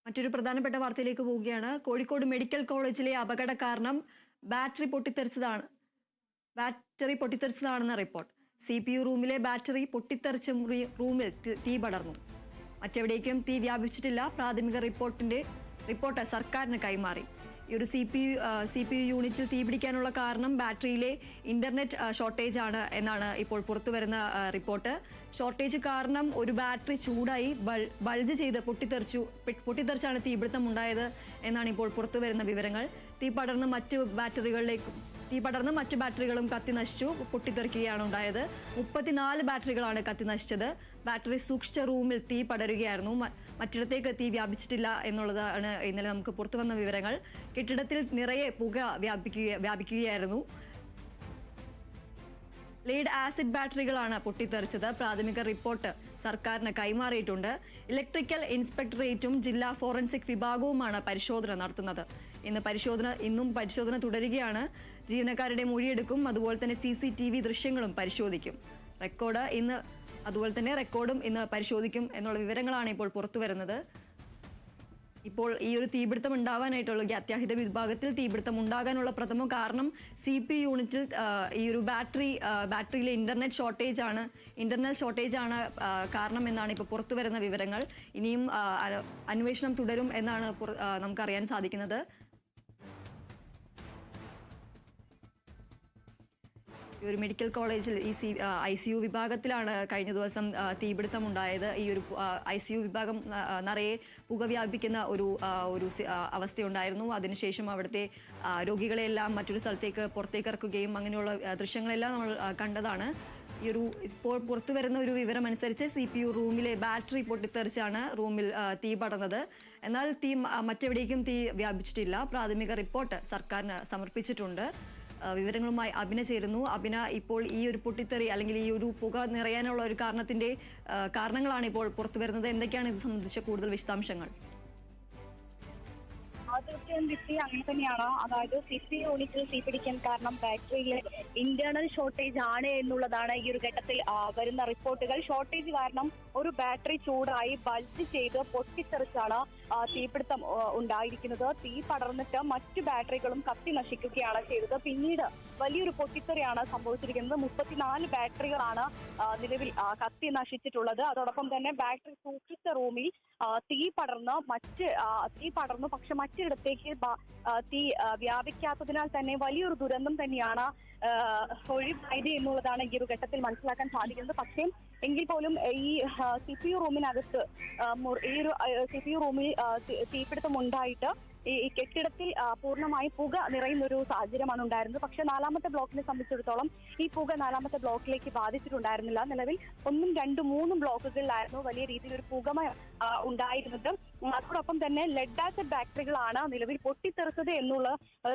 മറ്റൊരു പ്രധാനപ്പെട്ട വാർത്തയിലേക്ക് പോവുകയാണ്. കോഴിക്കോട് മെഡിക്കൽ കോളേജിലെ അപകട കാരണം ബാറ്ററി പൊട്ടിത്തെറിച്ചതാണെന്ന റിപ്പോർട്ട്. CPU റൂമിലെ ബാറ്ററി പൊട്ടിത്തെറിച്ച റൂമിൽ തീ പടർന്നു. മറ്റെവിടേക്കും തീ വ്യാപിച്ചിട്ടില്ല. പ്രാഥമിക റിപ്പോർട്ട് സർക്കാരിന് കൈമാറി. ഈ ഒരു CPU യൂണിറ്റിൽ തീപിടിക്കാനുള്ള കാരണം ബാറ്ററിയിലെ ഇന്റർനെറ്റ് ഷോർട്ടേജ് ആണ് എന്നാണ് ഇപ്പോൾ പുറത്തുവരുന്ന റിപ്പോർട്ട്. ഷോർട്ടേജ് കാരണം ഒരു ബാറ്ററി ചൂടായി ബൾജ് ചെയ്ത് പൊട്ടിത്തെറിച്ചാണ് തീപിടുത്തം ഉണ്ടായത് എന്നാണ് ഇപ്പോൾ പുറത്തുവരുന്ന വിവരങ്ങൾ. തീ പടർന്ന് മറ്റു ബാറ്ററികളും കത്തി നശിച്ചു, പൊട്ടിത്തെറിക്കുകയാണ് ഉണ്ടായത്. 34 ബാറ്ററികളാണ് കത്തി നശിച്ചത്. ബാറ്ററി സൂക്ഷിച്ച റൂമിൽ തീ പടരുകയായിരുന്നു. മറ്റിടത്തേക്ക് തീ വ്യാപിച്ചിട്ടില്ല എന്നുള്ളതാണ് ഇന്നലെ നമുക്ക് പുറത്തു വന്ന വിവരങ്ങൾ. കെട്ടിടത്തിൽ നിറയെ പുക വ്യാപിക്കുകയായിരുന്നു. ലീഡ് ആസിഡ് ബാറ്ററികളാണ് പൊട്ടിത്തെറിച്ചത്. പ്രാഥമിക റിപ്പോർട്ട് സർക്കാരിന് കൈമാറിയിട്ടുണ്ട്. ഇലക്ട്രിക്കൽ ഇൻസ്പെക്ടറേറ്റും ജില്ലാ ഫോറൻസിക് വിഭാഗവുമാണ് പരിശോധന നടത്തുന്നത്. ഇന്നും പരിശോധന തുടരുകയാണ്. ജീവനക്കാരുടെ മൊഴിയെടുക്കും. അതുപോലെ തന്നെ CCTV ദൃശ്യങ്ങളും പരിശോധിക്കും. റെക്കോർഡും ഇന്ന് പരിശോധിക്കും എന്നുള്ള വിവരങ്ങളാണ് ഇപ്പോൾ പുറത്തുവരുന്നത്. ഇപ്പോൾ ഈ ഒരു തീപിടുത്തം ഉണ്ടാവാനായിട്ടുള്ള അത്യാഹിത വിഭാഗത്തിൽ തീപിടുത്തം ഉണ്ടാകാനുള്ള പ്രഥമ കാരണം CPU യൂണിറ്റിൽ ഈ ഒരു ബാറ്ററിയിലെ ഇന്റർനെറ്റ് ഷോർട്ടേജ് ആണ് കാരണം എന്നാണ് ഇപ്പോൾ പുറത്തു വരുന്ന വിവരങ്ങൾ. ഇനിയും അന്വേഷണം തുടരും എന്നാണ് നമുക്കറിയാൻ സാധിക്കുന്നത്. ഈ ഒരു മെഡിക്കൽ കോളേജിൽ ഈ ICU വിഭാഗത്തിലാണ് കഴിഞ്ഞ ദിവസം തീപിടുത്തം ഉണ്ടായത്. ഈ ഒരു ICU വിഭാഗം നിറയെ പുക വ്യാപിക്കുന്ന ഒരു അവസ്ഥയുണ്ടായിരുന്നു. അതിനുശേഷം അവിടുത്തെ രോഗികളെല്ലാം മറ്റൊരു സ്ഥലത്തേക്ക് പുറത്തേക്ക് ഇറക്കുകയും അങ്ങനെയുള്ള ദൃശ്യങ്ങളെല്ലാം നമ്മൾ കണ്ടതാണ്. ഇപ്പോൾ പുറത്തു വരുന്ന ഒരു വിവരം അനുസരിച്ച് CPU റൂമിലെ ബാറ്ററി പൊട്ടിത്തെറിച്ചാണ് റൂമിൽ തീ പടർന്നത്. എന്നാൽ മറ്റെവിടേക്കും തീ വ്യാപിച്ചിട്ടില്ല. പ്രാഥമിക റിപ്പോർട്ട് സർക്കാരിന് സമർപ്പിച്ചിട്ടുണ്ട്. വിവരങ്ങളുമായി അഭിന ചേരുന്നു. അഭിന, ഇപ്പോൾ ഈ ഒരു പൊട്ടിത്തെറി അല്ലെങ്കിൽ ഈ ഒരു പുക നിറയാനുള്ള ഒരു കാരണങ്ങളാണ് ഇപ്പോൾ പുറത്തു വരുന്നത്. എന്തൊക്കെയാണ് ഇത് സംബന്ധിച്ച കൂടുതൽ വിശദാംശങ്ങൾ? തീർച്ചയായും ദിശ അങ്ങനെ തന്നെയാണ്. അതായത് CPU യൂണിറ്റിൽ തീപിടിക്കാൻ കാരണം ബാറ്ററിയിലെ ഇന്റേണൽ ഷോർട്ടേജ് ആണ് എന്നുള്ളതാണ് ഈ ഒരു ഘട്ടത്തിൽ വരുന്ന റിപ്പോർട്ടുകൾ. ഷോർട്ടേജ് കാരണം ഒരു ബാറ്ററി ചൂടായി ബൾജ് ചെയ്ത് പൊട്ടിത്തെറിച്ചാണ് തീപിടുത്തം ഉണ്ടായിരിക്കുന്നത്. തീ പടർന്നിട്ട് മറ്റു ബാറ്ററികളും കത്തി നശിക്കുകയാണ് ചെയ്തത്. പിന്നീട് വലിയൊരു പൊട്ടിത്തെറിയാണ് സംഭവിച്ചിരിക്കുന്നത്. 34 ബാറ്ററികളാണ് നിലവിൽ കത്തി നശിച്ചിട്ടുള്ളത്. അതോടൊപ്പം തന്നെ ബാറ്ററി സൂക്ഷിച്ച റൂമിൽ തീ പടർന്നു. പക്ഷെ മറ്റിടത്തേക്ക് തീ വ്യാപിക്കാത്തതിനാൽ തന്നെ വലിയൊരു ദുരന്തം തന്നെയാണ് ഒഴിവായത് എന്നുള്ളതാണ് ഈ ഒരു ഘട്ടത്തിൽ മനസ്സിലാക്കാൻ സാധിക്കുന്നത്. പക്ഷേ എങ്കിൽ പോലും ഈ CPU റൂമിനകത്ത് ഈ ഒരു CPU റൂമിൽ തീപിടുത്തം ഉണ്ടായിട്ട് ഈ കെട്ടിടത്തിൽ പൂർണ്ണമായി പുക നിറയുന്ന ഒരു സാഹചര്യമാണ് ഉണ്ടായിരുന്നത്. പക്ഷെ 4ാമത്തെ ബ്ലോക്കിനെ സംബന്ധിച്ചിടത്തോളം ഈ പുക 4ാമത്തെ ബ്ലോക്കിലേക്ക് ബാധിച്ചിട്ടുണ്ടായിരുന്നില്ല. നിലവിൽ 1, 2, 3 ബ്ലോക്കുകളിലായിരുന്നു വലിയ രീതിയിൽ ഒരു പുകമ ഉണ്ടായിരുന്നത്. അതോടൊപ്പം തന്നെ ലെഡ് ആസിഡ് ബാറ്ററികളാണ് നിലവിൽ പൊട്ടിത്തെറിച്ചത് എന്നുള്ള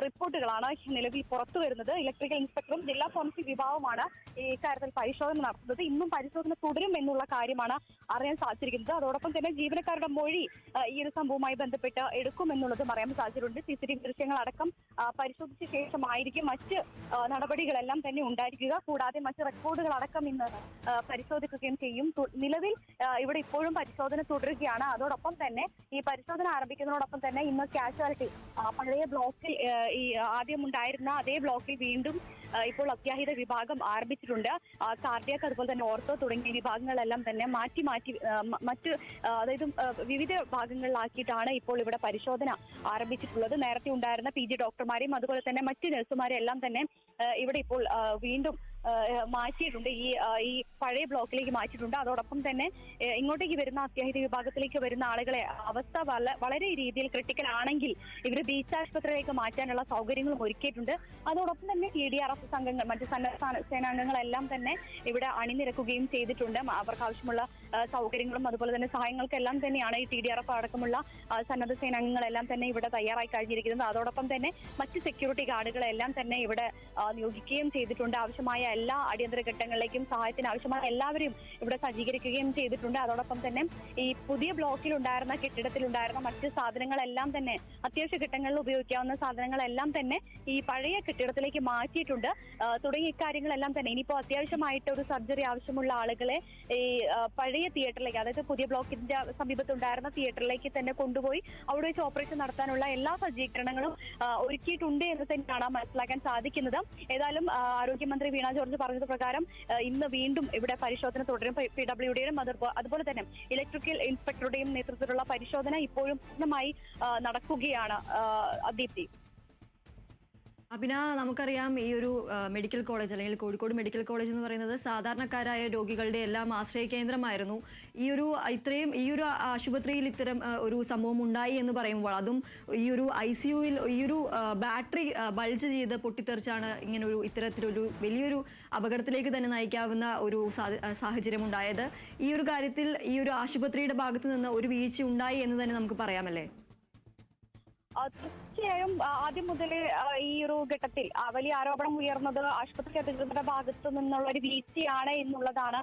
റിപ്പോർട്ടുകളാണ് നിലവിൽ പുറത്തു വരുന്നത്. ഇലക്ട്രിക്കൽ ഇൻസ്പെക്ടറും ജില്ലാ ഫോറൻസിക് വിഭാഗവുമാണ് ഇക്കാര്യത്തിൽ പരിശോധന നടത്തുന്നത്. ഇന്നും പരിശോധന തുടരും എന്നുള്ള കാര്യമാണ് അറിയാൻ സാധിച്ചിരിക്കുന്നത്. അതോടൊപ്പം തന്നെ ജീവനക്കാരുടെ മൊഴി ഈ ഒരു സംഭവവുമായി ബന്ധപ്പെട്ട് എടുക്കുമെന്നുള്ളതും അറിയാൻ സാധിച്ചിട്ടുണ്ട്. CCTV ദൃശ്യങ്ങളടക്കം പരിശോധിച്ച ശേഷമായിരിക്കും മറ്റ് നടപടികളെല്ലാം തന്നെ ഉണ്ടായിരിക്കുക. കൂടാതെ മറ്റ് റെക്കോർഡുകളടക്കം ഇന്ന് പരിശോധിക്കുകയും ചെയ്യും. നിലവിൽ ഇവിടെ ഇപ്പോഴും പരിശോധന തുടരുകയാണ്. അതോടൊപ്പം തന്നെ ഈ പരിശോധന ആരംഭിക്കുന്നതോടൊപ്പം തന്നെ ഇന്ന് കാഷ്വാലിറ്റി പഴയ ബ്ലോക്കിൽ ഈ ആദ്യം ഉണ്ടായിരുന്ന അതേ ബ്ലോക്കിൽ വീണ്ടും ഇപ്പോൾ അത്യാഹിത വിഭാഗം ആരംഭിച്ചിട്ടുണ്ട്. കാർഡിയാക് അതുപോലെ തന്നെ ഓർത്തോ തുടങ്ങിയ വിഭാഗങ്ങളെല്ലാം തന്നെ മാറ്റി മറ്റ് അതായത് വിവിധ ഭാഗങ്ങളിലാക്കിയിട്ടാണ് ഇപ്പോൾ ഇവിടെ പരിശോധന ആരംഭിച്ചിട്ടുള്ളത്. നേരത്തെ ഉണ്ടായിരുന്ന PG ഡോക്ടർമാരെയും അതുപോലെ തന്നെ മറ്റ് നഴ്സുമാരെയും എല്ലാം തന്നെ ഇവിടെ ഇപ്പോൾ വീണ്ടും മാറ്റിയിട്ടുണ്ട്. ഈ പഴയ ബ്ലോക്കിലേക്ക് മാറ്റിയിട്ടുണ്ട്. അതോടൊപ്പം തന്നെ ഇങ്ങോട്ടേക്ക് വരുന്ന അത്യാഹിത വിഭാഗത്തിലേക്ക് വരുന്ന ആളുകളെ അവസ്ഥ വളരെ രീതിയിൽ ക്രിട്ടിക്കൽ ആണെങ്കിൽ ഇവർ ബീച്ച് ആശുപത്രിയിലേക്ക് മാറ്റാനുള്ള സൗകര്യങ്ങളും ഒരുക്കിയിട്ടുണ്ട്. അതോടൊപ്പം തന്നെ TDRF സംഘങ്ങൾ മറ്റ് സന്നദ്ധ സേനാംഗങ്ങളെല്ലാം തന്നെ ഇവിടെ അണിനിരക്കുകയും ചെയ്തിട്ടുണ്ട്. അവർക്ക് ആവശ്യമുള്ള സൗകര്യങ്ങളും അതുപോലെ തന്നെ സഹായങ്ങൾക്കെല്ലാം തന്നെയാണ് ഈ TDRF അടക്കമുള്ള സന്നദ്ധ സേനാംഗങ്ങളെല്ലാം തന്നെ ഇവിടെ തയ്യാറായി കഴിഞ്ഞിരിക്കുന്നത്. അതോടൊപ്പം തന്നെ മറ്റ് സെക്യൂരിറ്റി ഗാർഡുകളെല്ലാം തന്നെ ഇവിടെ നിയോഗിക്കുകയും ചെയ്തിട്ടുണ്ട്. ആവശ്യമായ എല്ലാ അടിയന്തര ഘട്ടങ്ങളിലേക്കും സഹായത്തിന് ആവശ്യമായ എല്ലാവരെയും ഇവിടെ സജ്ജീകരിക്കുകയും ചെയ്തിട്ടുണ്ട്. അതോടൊപ്പം തന്നെ ഈ പുതിയ ബ്ലോക്കിലുണ്ടായിരുന്ന കെട്ടിടത്തിലുണ്ടായിരുന്ന മറ്റ് സാധനങ്ങളെല്ലാം തന്നെ അത്യാവശ്യ ഘട്ടങ്ങളിൽ ഉപയോഗിക്കാവുന്ന സാധനങ്ങളെല്ലാം തന്നെ ഈ പഴയ കെട്ടിടത്തിലേക്ക് മാറ്റിയിട്ടുണ്ട്. തുടങ്ങിയ കാര്യങ്ങളെല്ലാം തന്നെ ഇനിയിപ്പോൾ അത്യാവശ്യമായിട്ട് ഒരു സർജറി ആവശ്യമുള്ള ആളുകളെ ഈ പഴയ പഴയ തിയേറ്ററിലേക്ക്, അതായത് പുതിയ ബ്ലോക്കിന്റെ സമീപത്തുണ്ടായിരുന്ന തിയേറ്ററിലേക്ക് തന്നെ കൊണ്ടുപോയി അവിടെ വെച്ച് ഓപ്പറേഷൻ നടത്താനുള്ള എല്ലാ സജ്ജീകരണങ്ങളും ഒരുക്കിയിട്ടുണ്ട് എന്ന് തന്നെയാണ് മനസ്സിലാക്കാൻ സാധിക്കുന്നത്. ഏതായാലും ആരോഗ്യമന്ത്രി വീണ ജോർജ് പറഞ്ഞത് പ്രകാരം ഇന്ന് വീണ്ടും ഇവിടെ പരിശോധന തുടരും. PWDയുടെയും അതുപോലെ തന്നെ ഇലക്ട്രിക്കൽ ഇൻസ്പെക്ടറുടെയും നേതൃത്വത്തിലുള്ള പരിശോധന ഇപ്പോഴും പൂർണ്ണമായി നടക്കുകയാണ്. ദീപ്തി, അഭിന, നമുക്കറിയാം ഈ ഒരു മെഡിക്കൽ കോളേജ് അല്ലെങ്കിൽ കോഴിക്കോട് മെഡിക്കൽ കോളേജ് എന്ന് പറയുന്നത് സാധാരണക്കാരായ രോഗികളുടെ എല്ലാം ആശ്രയ കേന്ദ്രമായിരുന്നു. ഈ ഒരു ആശുപത്രിയിൽ ഇത്തരം ഒരു സംഭവം ഉണ്ടായി എന്ന് പറയുമ്പോൾ, അതും ഈ ഒരു ICUവിൽ ഈ ഒരു ബാറ്ററി ബൾജ് ചെയ്ത് പൊട്ടിത്തെറിച്ചാണ് ഇത്തരത്തിലൊരു വലിയൊരു അപകടത്തിലേക്ക് തന്നെ നയിക്കാവുന്ന ഒരു സാഹചര്യം ഉണ്ടായത്. ഈ ഒരു കാര്യത്തിൽ ഈ ഒരു ആശുപത്രിയുടെ ഭാഗത്ത് നിന്ന് ഒരു വീഴ്ച ഉണ്ടായി എന്ന് തന്നെ നമുക്ക് പറയാമല്ലേ? തീർച്ചയായും ആദ്യം മുതലേ ഈ ഒരു ഘട്ടത്തിൽ വലിയ ആരോപണം ഉയർന്നത് ആശുപത്രി അധികൃതരുടെ ഭാഗത്തു നിന്നുള്ള ഒരു വീഴ്ചയാണ് എന്നുള്ളതാണ്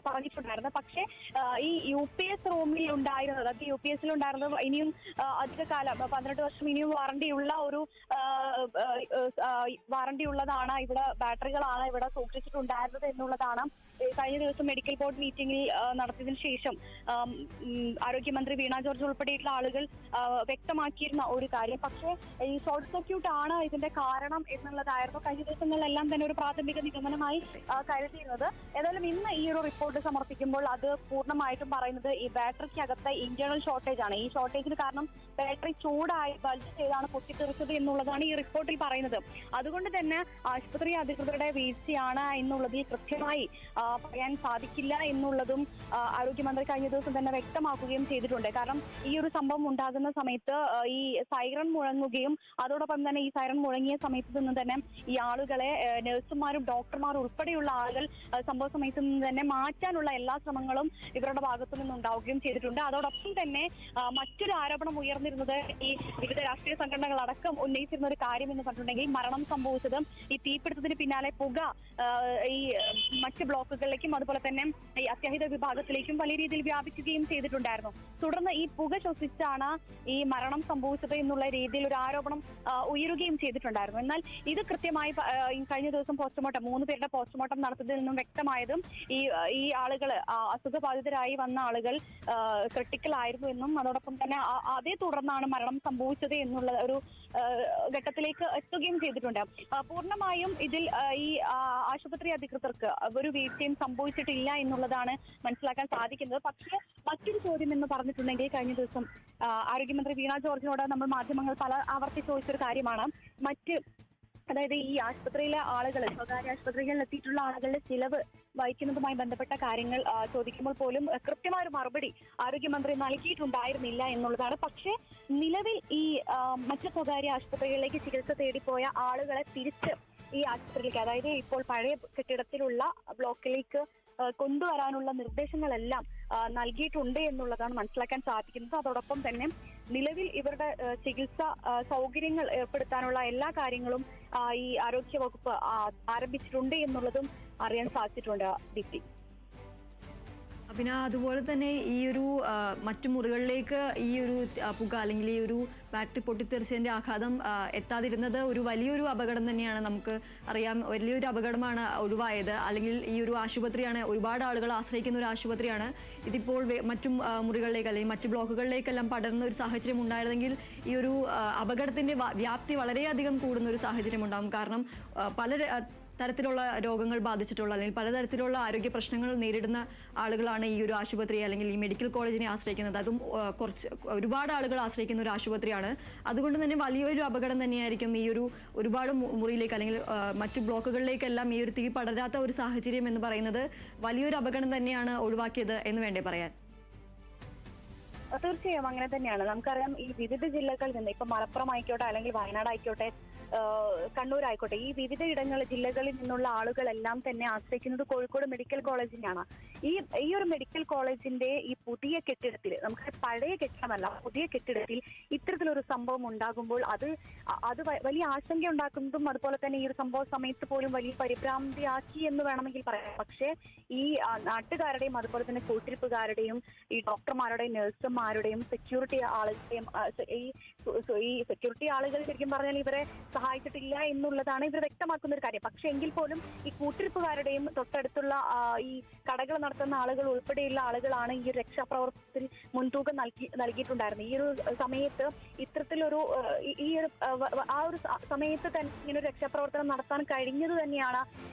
പറഞ്ഞിട്ടുണ്ടായിരുന്നത്. പക്ഷേ ഈ UPS റൂമിൽ ഉണ്ടായിരുന്നത്, അത് UPSൽ ഉണ്ടായിരുന്നത് ഇനിയും അധികകാലം 18 വർഷം ഇനിയും വാറണ്ടിയുള്ളതാണ്. ഇവിടെ ബാറ്ററികളാണ് ഇവിടെ സൂക്ഷിച്ചിട്ടുണ്ടായിരുന്നത് എന്നുള്ളതാണ് കഴിഞ്ഞ ദിവസം മെഡിക്കൽ ബോർഡ് മീറ്റിംഗിൽ നടത്തിയതിനു ശേഷം ആരോഗ്യമന്ത്രി വീണ ജോർജ് ഉൾപ്പെടെയുള്ള ആളുകൾ വ്യക്തമാക്കിയിരുന്ന ഒരു കാര്യം. പക്ഷേ ഈ ഷോർട്ട് സർക്യൂട്ട് ആണ് ഇതിന്റെ കാരണം എന്നുള്ളതായിരുന്നു കഴിഞ്ഞ ദിവസങ്ങളിലെല്ലാം തന്നെ ഒരു പ്രാഥമിക നിഗമനമായി കരുതിയിരുന്നത്. ഏതായാലും ഇന്ന് ഈ ഒരു റിപ്പോർട്ട് സമർപ്പിക്കുമ്പോൾ അത് പൂർണ്ണമായിട്ടും പറയുന്നത് ഈ ബാറ്ററിക്കകത്തെ ഇന്റേണൽ ഷോർട്ടേജ് ആണ്. ഈ ഷോർട്ടേജിന് കാരണം ബാറ്ററി ചൂടായി ബൾജ് ചെയ്താണ് പൊട്ടിത്തെറിച്ചത് എന്നുള്ളതാണ് ഈ റിപ്പോർട്ടിൽ പറയുന്നത്. അതുകൊണ്ട് തന്നെ ആശുപത്രി അധികൃതരുടെ വീഴ്ചയാണ് എന്നുള്ളതിൽ കൃത്യമായി പറയാൻ സാധിക്കില്ല എന്നുള്ളതും ആരോഗ്യമന്ത്രി കഴിഞ്ഞ ദിവസം തന്നെ വ്യക്തമാക്കുകയും ചെയ്തിട്ടുണ്ട്. കാരണം ഈ ഒരു സംഭവം ഉണ്ടാകുന്ന സമയത്ത് ഈ സൈറൺ മുഴങ്ങുകയും അതോടൊപ്പം തന്നെ ഈ സൈറൺ മുഴങ്ങിയ സമയത്ത് നിന്ന് തന്നെ ഈ ആളുകളെ നഴ്സുമാരും ഡോക്ടർമാരും ഉൾപ്പെടെയുള്ള ആളുകൾ സംഭവ സമയത്ത് നിന്ന് തന്നെ മാറ്റാനുള്ള എല്ലാ ശ്രമങ്ങളും ഇവരുടെ ഭാഗത്തു നിന്നുണ്ടാവുകയും ചെയ്തിട്ടുണ്ട്. അതോടൊപ്പം തന്നെ മറ്റൊരു ആരോപണം ഉയർന്നിരുന്നത് ഈ വിവിധ രാഷ്ട്രീയ സംഘടനകൾ അടക്കം ഉന്നയിച്ചിരുന്ന ഒരു കാര്യം എന്ന് പറഞ്ഞിട്ടുണ്ടെങ്കിൽ മരണം സംഭവിച്ചതും ഈ തീപിടുത്തത്തിന് പിന്നാലെ പുക ഈ മറ്റ് ബ്ലോക്കുകളിലേക്കും അതുപോലെ തന്നെ ഈ അത്യാഹിത വിഭാഗത്തിലേക്കും വലിയ രീതിയിൽ വ്യാപിക്കുകയും ചെയ്തിട്ടുണ്ടായിരുന്നു. തുടർന്ന് ഈ പുക ശ്വസിച്ചാണ് ഈ മരണം സംഭവിച്ചത് എന്നുള്ള രീതിയിൽ ഒരു ആരോപണം ഉയരുകയും ചെയ്തിട്ടുണ്ടായിരുന്നു. എന്നാൽ ഇത് കൃത്യമായി കഴിഞ്ഞ ദിവസം 3 പേരുടെ പോസ്റ്റ്മോർട്ടം നടത്തിയതിൽ നിന്നും വ്യക്തമായതും ഈ ആളുകൾ അസുഖബാധിതരായി വന്ന ആളുകൾ ക്രിട്ടിക്കൽ ആയിരുന്നു എന്നും അതോടൊപ്പം തന്നെ അതേ തുടർന്നാണ് മരണം സംഭവിച്ചത് എന്നുള്ള ഒരു ഘട്ടത്തിലേക്ക് എത്തുകയും ചെയ്തിട്ടുണ്ട്. പൂർണ്ണമായും ഇതിൽ ഈ ആശുപത്രി അധികൃതർക്ക് ഒരു വീഴ്ചയും സംഭവിച്ചിട്ടില്ല എന്നുള്ളതാണ് മനസ്സിലാക്കാൻ സാധിക്കുന്നത്. പക്ഷേ മറ്റൊരു ചോദ്യം എന്ന് പറഞ്ഞിട്ടുണ്ടെങ്കിൽ കഴിഞ്ഞ ദിവസം ആരോഗ്യമന്ത്രി വീണ ജോർജിനോട് നമ്മൾ മാധ്യമങ്ങൾ പല ആവർത്തി ചോദിച്ചൊരു കാര്യമാണ് അതായത് ഈ ആശുപത്രിയിലെ ആളുകൾ, സ്വകാര്യ ആശുപത്രികളിൽ എത്തിയിട്ടുള്ള ആളുകളുടെ ചിലവ് വഹിക്കുന്നതുമായി ബന്ധപ്പെട്ട കാര്യങ്ങൾ ചോദിക്കുമ്പോൾ പോലും കൃത്യമായ ഒരു മറുപടി ആരോഗ്യമന്ത്രി നൽകിയിട്ടുണ്ടായിരുന്നില്ല എന്നുള്ളതാണ്. പക്ഷേ നിലവിൽ ഈ മറ്റ് സ്വകാര്യ ആശുപത്രികളിലേക്ക് ചികിത്സ തേടിപ്പോയ ആളുകളെ തിരിച്ച് ഈ ആശുപത്രിയിലേക്ക്, അതായത് ഇപ്പോൾ പഴയ കെട്ടിടത്തിലുള്ള ബ്ലോക്കിലേക്ക് കൊണ്ടുവരാനുള്ള നിർദ്ദേശങ്ങളെല്ലാം നൽകിയിട്ടുണ്ട് എന്നുള്ളതാണ് മനസ്സിലാക്കാൻ സാധിക്കുന്നത്. അതോടൊപ്പം തന്നെ നിലവിൽ ഇവരുടെ ചികിത്സ സൗകര്യങ്ങൾ ഏർപ്പെടുത്താനുള്ള എല്ലാ കാര്യങ്ങളും ഈ ആരോഗ്യ വകുപ്പ് ആരംഭിച്ചിട്ടുണ്ട് എന്നുള്ളതും അറിയാൻ സാധിച്ചിട്ടുണ്ട്. ദീപ്തി, പിന്നെ അതുപോലെ തന്നെ ഈ ഒരു മറ്റു മുറികളിലേക്ക് ഈ ഒരു പുക അല്ലെങ്കിൽ ഈ ഒരു ബാറ്ററി പൊട്ടിത്തെറിച്ചതിൻ്റെ ആഘാതം എത്താതിരുന്നത് ഒരു വലിയൊരു അപകടം തന്നെയാണ്. നമുക്ക് അറിയാം, വലിയൊരു അപകടമാണ് ഒഴിവായത്. അല്ലെങ്കിൽ ഈ ഒരു ആശുപത്രിയാണ് ഒരുപാട് ആളുകൾ ആശ്രയിക്കുന്ന ഒരു ആശുപത്രിയാണ്. ഇതിപ്പോൾ മറ്റു മുറികളിലേക്ക് അല്ലെങ്കിൽ മറ്റു ബ്ലോക്കുകളിലേക്കെല്ലാം പടർന്ന ഒരു സാഹചര്യം ഉണ്ടായിരുന്നെങ്കിൽ ഈ ഒരു അപകടത്തിൻ്റെ വ്യാപ്തി വളരെയധികം കൂടുന്ന ഒരു സാഹചര്യം ഉണ്ടാകും. കാരണം പല തരത്തിലുള്ള രോഗങ്ങൾ ബാധിച്ചിട്ടുള്ള അല്ലെങ്കിൽ പലതരത്തിലുള്ള ആരോഗ്യ പ്രശ്നങ്ങൾ നേരിടുന്ന ആളുകളാണ് ഈ ഒരു ആശുപത്രി അല്ലെങ്കിൽ ഈ മെഡിക്കൽ കോളേജിനെ ആശ്രയിക്കുന്നത്. അതും ഒരുപാട് ആളുകൾ ആശ്രയിക്കുന്ന ഒരു ആശുപത്രിയാണ്. അതുകൊണ്ട് തന്നെ വലിയൊരു അപകടം തന്നെയായിരിക്കും ഈ ഒരു ഒരുപാട് മുറിയിലേക്ക് അല്ലെങ്കിൽ മറ്റു ബ്ലോക്കുകളിലേക്കെല്ലാം ഈ ഒരു തീ പടരാത്ത ഒരു സാഹചര്യം എന്ന് പറയുന്നത് വലിയൊരു അപകടം തന്നെയാണ് ഒഴിവാക്കിയത് എന്ന് വേണ്ടേ പറയാൻ? തീർച്ചയായും അങ്ങനെ തന്നെയാണ്. നമുക്കറിയാം ഈ വിവിധ ജില്ലകളിൽ നിന്ന്, ഇപ്പൊ മലപ്പുറം ആയിക്കോട്ടെ അല്ലെങ്കിൽ വയനാട് ആയിക്കോട്ടെ കണ്ണൂർ ആയിക്കോട്ടെ, ഈ വിവിധ ജില്ലകളിൽ നിന്നുള്ള ആളുകളെല്ലാം തന്നെ ആശ്രയിക്കുന്നത് കോഴിക്കോട് മെഡിക്കൽ കോളേജിനാണ്. ഈ ഒരു മെഡിക്കൽ കോളേജിന്റെ ഈ പുതിയ കെട്ടിടത്തിൽ, നമുക്ക് പഴയ കെട്ടിടമല്ല, പുതിയ കെട്ടിടത്തിൽ ഈ ഇത്തരത്തിലൊരു സംഭവം ഉണ്ടാകുമ്പോൾ അത് വലിയ ആശങ്ക ഉണ്ടാക്കുന്നതും അതുപോലെ തന്നെ ഈ ഒരു സംഭവ സമയത്ത് പോലും വലിയ പരിഭ്രാന്തിയാക്കി എന്ന് വേണമെങ്കിൽ പറയാം. പക്ഷേ ഈ നാട്ടുകാരുടെയും അതുപോലെ തന്നെ കൂട്ടിരിപ്പുകാരുടെയും ഈ ഡോക്ടർമാരുടെയും നഴ്സുമാരുടെയും സെക്യൂരിറ്റി ആളുകളുടെയും ഈ സെക്യൂരിറ്റി ആളുകൾ ശരിക്കും പറഞ്ഞാൽ ഇവരെ സഹായിച്ചിട്ടില്ല എന്നുള്ളതാണ് ഇവർ വ്യക്തമാക്കുന്ന ഒരു കാര്യം. പക്ഷെ എങ്കിൽ പോലും ഈ കൂട്ടിരിപ്പുകാരുടെയും തൊട്ടടുത്തുള്ള ഈ കടകൾ നടത്തുന്ന ആളുകൾ ഉൾപ്പെടെയുള്ള ആളുകളാണ് ഈ ഒരു രക്ഷാപ്രവർത്തനത്തിൽ മുൻതൂക്കം നൽകിയിട്ടുണ്ടായിരുന്നത്. ഈ ഒരു സമയത്ത് ഇത്തരത്തിലൊരു ഈ ഒരു ആ ഒരു സമയത്ത് തന്നെ ഇങ്ങനെ ഒരു രക്ഷാപ്രവർത്തനം നടത്താൻ കഴിഞ്ഞത് തന്നെയാണ്